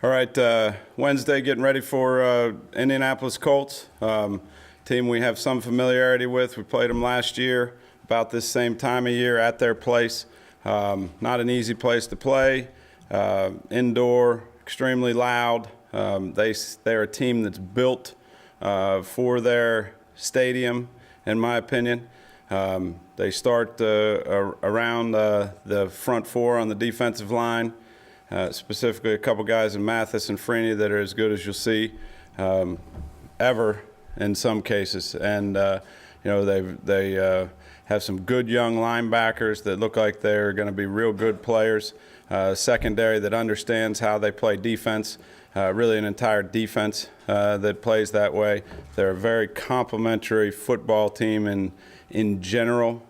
All right, Wednesday, getting ready for Indianapolis Colts, team we have some familiarity with. We played them last year about this same time of year at their place. Not an easy place to play, indoor, extremely loud. They're a team that's built for their stadium, in my opinion. They start around the front four on the defensive line. Specifically a couple guys in Mathis and Freeney that are as good as you'll see ever in some cases. And, they have some good young linebackers that look like they're going to be real good players. Secondary that understands how they play defense, really an entire defense that plays that way. They're a very complementary football team in general,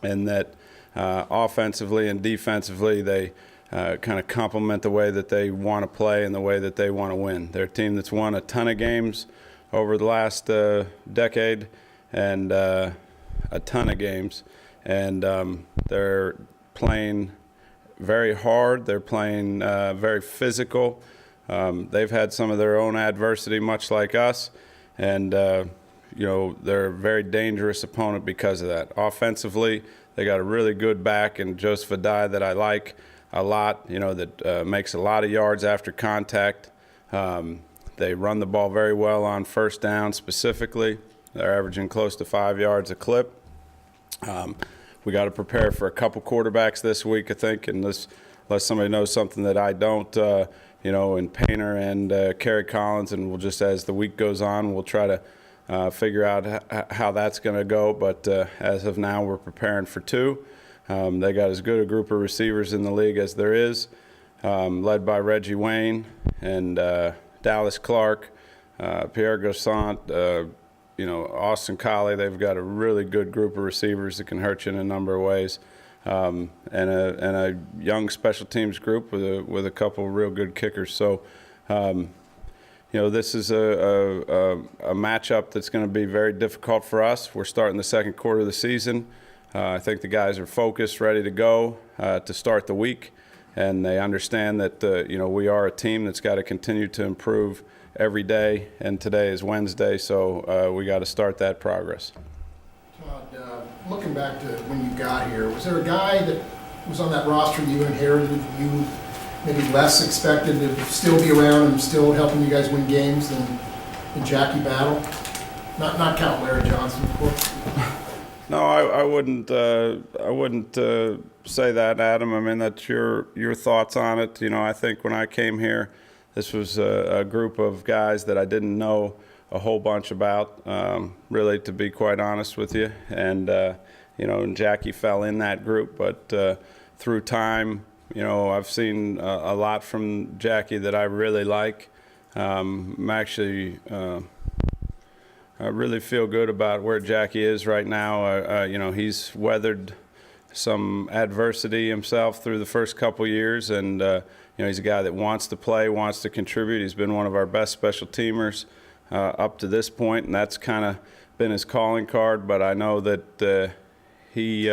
and that offensively and defensively they kind of complement the way that they want to play and the way that they want to win. They're a team that's won a ton of games over the last decade, and a ton of games. And they're playing very hard. They're playing very physical. They've had some of their own adversity, much like us. And, they're a very dangerous opponent because of that. Offensively, they got a really good back in Joseph Adai that I like a lot, that makes a lot of yards after contact. They run the ball very well on first down specifically. They're averaging close to 5 yards a clip. We got to prepare for a couple quarterbacks this week, I think, unless somebody knows something that I don't, in Painter and Kerry Collins, and we'll just, as the week goes on, we'll try to figure out how that's going to go. But as of now, we're preparing for two. They got as good a group of receivers in the league as there is, led by Reggie Wayne and Dallas Clark, Pierre Gausant, Austin Collie. They've got a really good group of receivers that can hurt you in a number of ways, and a young special teams group with a couple of real good kickers. So, this is a matchup that's going to be very difficult for us. We're starting the second quarter of the season. I think the guys are focused, ready to go to start the week, and they understand that we are a team that's got to continue to improve every day, and today is Wednesday, so we got to start that progress. Todd, looking back to when you got here, was there a guy that was on that roster you inherited, you maybe less expected to still be around and still helping you guys win games than Jackie Battle? Not counting Larry Johnson, of course. No, I wouldn't say that, Adam. I mean, that's your thoughts on it. I think when I came here, this was a group of guys that I didn't know a whole bunch about, really, to be quite honest with you. And, and Jackie fell in that group. But through time, I've seen a lot from Jackie that I really like. I really feel good about where Jackie is right now. He's weathered some adversity himself through the first couple years, and he's a guy that wants to play, wants to contribute. He's been one of our best special teamers up to this point, and that's kind of been his calling card. But I know that he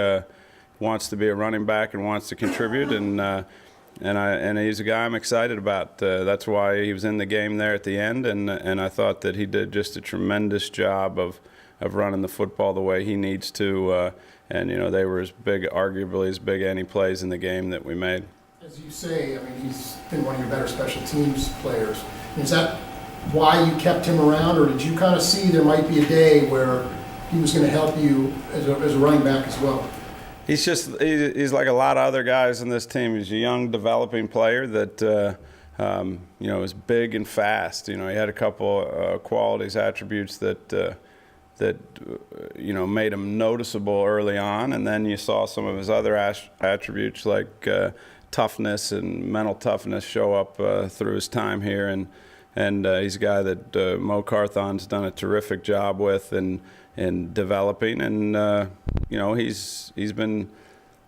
wants to be a running back and wants to contribute, and he's a guy I'm excited about. That's why he was in the game there at the end, and I thought that he did just a tremendous job of running the football the way he needs to. And they were arguably as big any plays in the game that we made. As you say, he's been one of your better special teams players. Is that why you kept him around, or did you kind of see there might be a day where he was going to help you as a running back as well? He's like a lot of other guys in this team. He's a young, developing player that is big and fast. He had a couple qualities, attributes that made him noticeable early on, and then you saw some of his other attributes like toughness and mental toughness show up through his time here. And he's a guy that Mo Carthon's done a terrific job with in developing, and he's been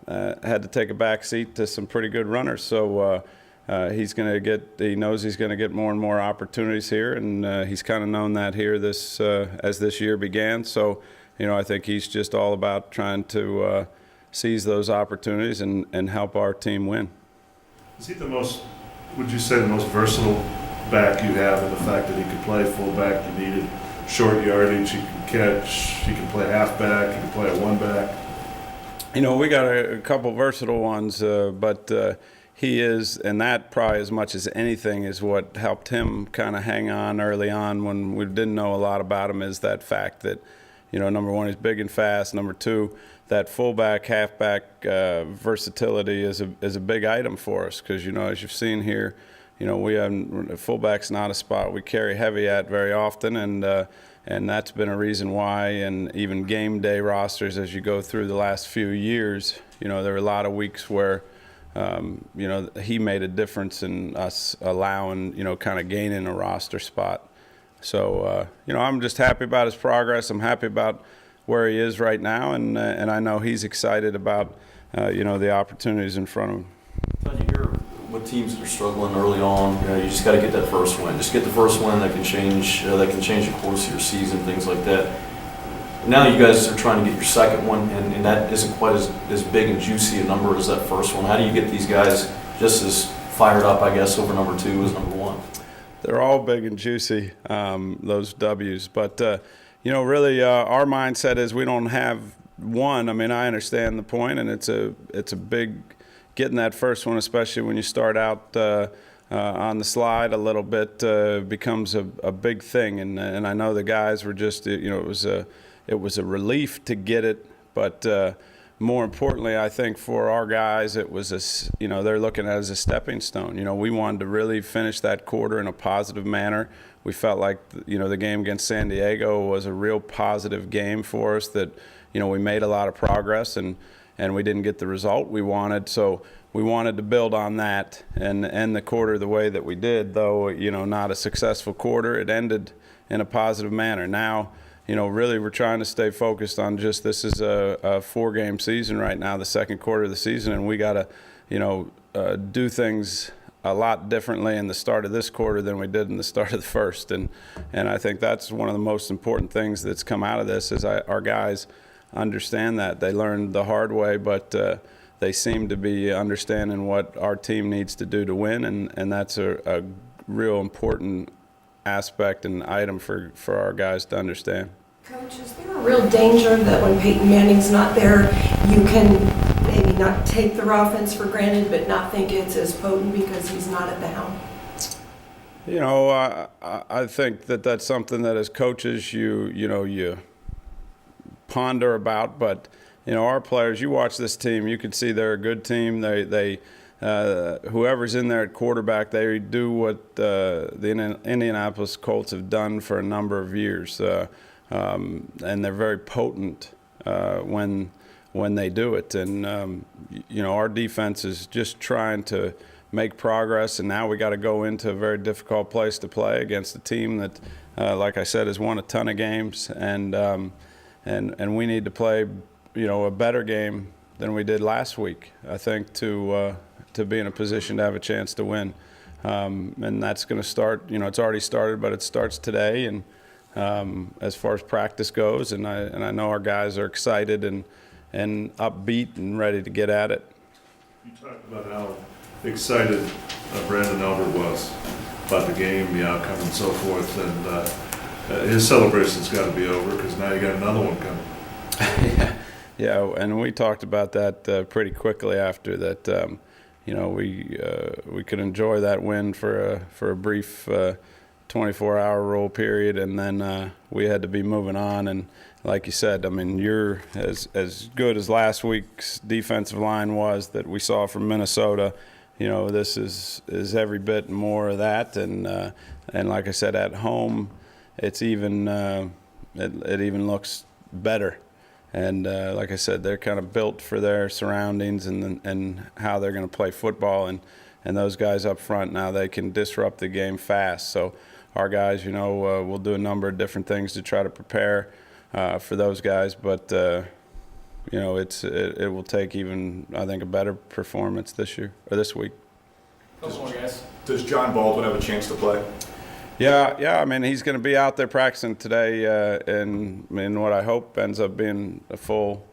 had to take a back seat to some pretty good runners. So he knows he's going to get more and more opportunities here, and he's kind of known that here as this year began. So I think he's just all about trying to seize those opportunities and help our team win. Is he the most would you say the most versatile back you have, in the fact that he could play fullback, you needed short yardage, he can catch, he can play halfback, he can play a one back? You know, we got a couple versatile ones, but he is, and that probably as much as anything is what helped him kind of hang on early on when we didn't know a lot about him, is that fact that, you know, number one, he's big and fast. Number two, that fullback, halfback versatility is a big item for us because, you know, as you've seen here, you know, fullback's not a spot we carry heavy at very often, and that's been a reason why. And even game day rosters, as you go through the last few years, you know, there were a lot of weeks where, you know, he made a difference in us allowing, you know, kind of gaining a roster spot. So, you know, I'm just happy about his progress. I'm happy about where he is right now, and I know he's excited about, you know, the opportunities in front of him. Todd, you hear with teams that are struggling early on, you know, you just got to get that first win. Just get the first win that can change the course of your season, things like that. Now you guys are trying to get your second one, and that isn't quite as big and juicy a number as that first one. How do you get these guys just as fired up, I guess, over number two as number one? They're all big and juicy, those W's. But, you know, really our mindset is we don't have one. I mean, I understand the point, and it's a big – getting that first one, especially when you start out on the slide a little bit, becomes a big thing. And I know the guys were just, you know, it was a relief to get it, but more importantly, I think for our guys, it was you know, they're looking at it as a stepping stone. You know, we wanted to really finish that quarter in a positive manner. We felt like, you know, the game against San Diego was a real positive game for us, that, you know, we made a lot of progress and we didn't get the result we wanted. So we wanted to build on that and end the quarter the way that we did, though, you know, not a successful quarter. It ended in a positive manner. Now, you know, really we're trying to stay focused on just this is a four-game season right now, the second quarter of the season, and we got to, you know, do things a lot differently in the start of this quarter than we did in the start of the first. And I think that's one of the most important things that's come out of this is our guys understand that. They learned the hard way, but they seem to be understanding what our team needs to do to win, and that's a real important aspect and item for our guys to understand. Coach, is there a real danger that when Peyton Manning's not there, you can maybe not take the offense for granted, but not think it's as potent because he's not at the helm? You know, I think that's something that as coaches you ponder about, but you know, our players, you watch this team, you can see they're a good team. They whoever's in there at quarterback, they do what the Indianapolis Colts have done for a number of years, and they're very potent when they do it. And you know, our defense is just trying to make progress, and now we got to go into a very difficult place to play against a team that, like I said, has won a ton of games, and we need to play, you know, a better game than we did last week, I think, to be in a position to have a chance to win. And that's going to start, you know, it's already started, but it starts today. And as far as practice goes, and I know our guys are excited and upbeat and ready to get at it. You talked about how excited Brandon Albert was about the game, the outcome, and so forth, and his celebration's got to be over because now you got another one coming. Yeah, and we talked about that pretty quickly after that. You know, we could enjoy that win for a brief 24-hour roll period, and then we had to be moving on. And like you said, I mean, you're as good as last week's defensive line was that we saw from Minnesota. You know, this is every bit more of that, and like I said, at home, it's even it even looks better. And like I said, they're kind of built for their surroundings and how they're going to play football. And those guys up front now, they can disrupt the game fast. So our guys, you know, will do a number of different things to try to prepare for those guys. But you know, it will take even, I think, a better performance this year or this week. Does John Baldwin have a chance to play? Yeah. I mean, he's going to be out there practicing today, in what I hope ends up being a full,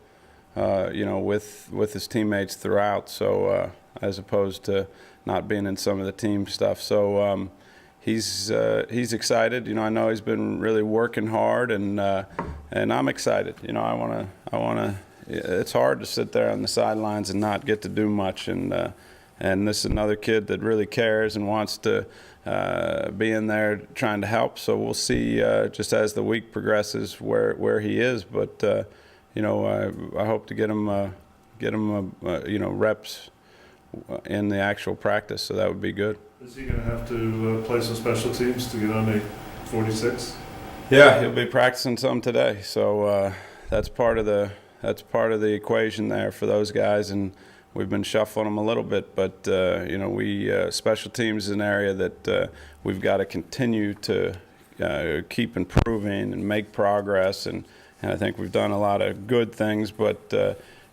you know, with his teammates throughout. So as opposed to not being in some of the team stuff. So he's excited. You know, I know he's been really working hard, and I'm excited. You know, I wanna. It's hard to sit there on the sidelines and not get to do much, and this is another kid that really cares and wants to be in there trying to help. So we'll see just as the week progresses where he is. But you know, I hope to get him you know, reps in the actual practice. So that would be good. Is he going to have to play some special teams to get on the 46? Yeah, he'll be practicing some today. So that's part of the equation there for those guys, and we've been shuffling them a little bit. But you know, special teams is an area that we've got to continue to keep improving and make progress. And I think we've done a lot of good things, but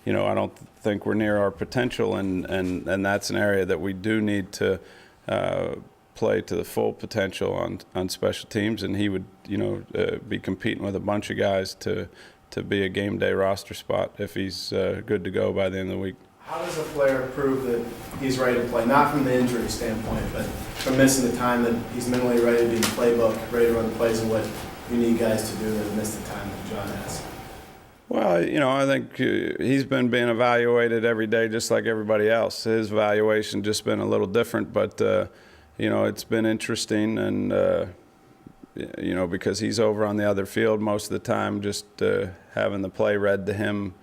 you know, I don't think we're near our potential, and that's an area that we do need to play to the full potential on special teams. And he would, you know, be competing with a bunch of guys to be a game day roster spot if he's good to go by the end of the week. How does a player prove that he's ready to play? Not from the injury standpoint, but from missing the time, that he's mentally ready to be in the playbook, ready to run the plays, and what you need guys to do that have missed the time that John has? Well, you know, I think he's been being evaluated every day just like everybody else. His evaluation just been a little different, but, you know, it's been interesting, and, you know, because he's over on the other field most of the time, just having the play read to him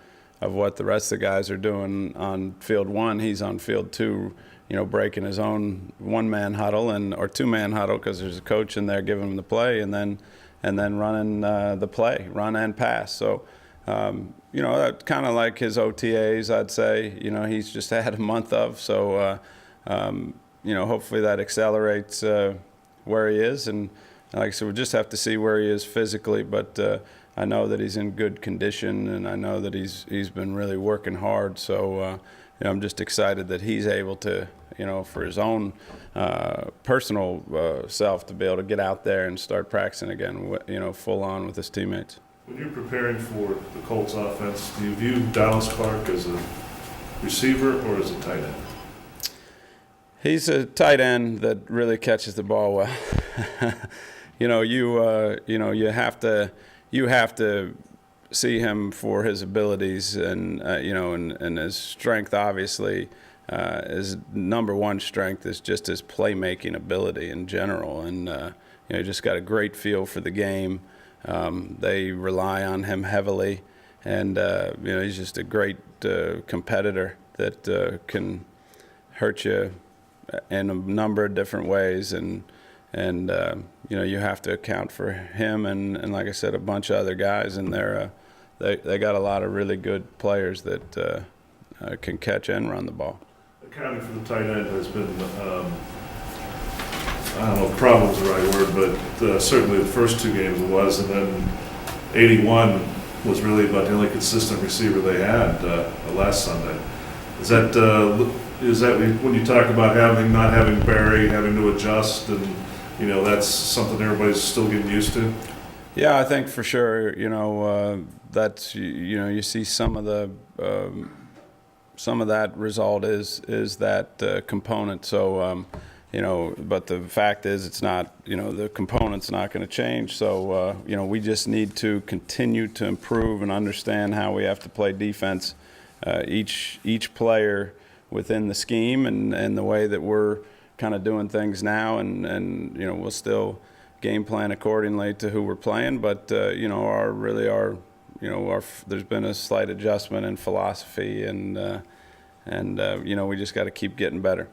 of what the rest of the guys are doing on field one. He's on field two, you know, breaking his own one-man huddle or two-man huddle, because there's a coach in there giving him the play, and then running the play, run and pass. So, you know, that's kind of like his OTAs, I'd say. You know, he's just had a month of. So, you know, hopefully that accelerates where he is. And like I said, we'll just have to see where he is physically. But I know that he's in good condition, and I know that he's been really working hard. So, you know, I'm just excited that he's able to, you know, for his own personal self, to be able to get out there and start practicing again, you know, full on with his teammates. When you're preparing for the Colts offense, do you view Dallas Clark as a receiver or as a tight end? He's a tight end that really catches the ball well. You know, you have to see him for his abilities, and you know, and his strength. Obviously, his number one strength is just his playmaking ability in general, and you know, just got a great feel for the game. They rely on him heavily, and you know, he's just a great competitor that can hurt you in a number of different ways, and you know, you have to account for him, and like I said, a bunch of other guys, and they got a lot of really good players that can catch and run the ball. Accounting for the tight end has been, I don't know if problem's the right word, but certainly the first two games it was, and then 81 was really about the only consistent receiver they had last Sunday. Is that when you talk about not having Barry, having to adjust, and you know, that's something everybody's still getting used to? Yeah, I think for sure. You know, that's, you know, you see some of that result is that component. So you know, but the fact is, it's not, you know, the component's not going to change. So you know, we just need to continue to improve and understand how we have to play defense. Each player within the scheme and the way that we're kind of doing things now, and you know, we'll still game plan accordingly to who we're playing, but you know, there's been a slight adjustment in philosophy, and you know, we just got to keep getting better.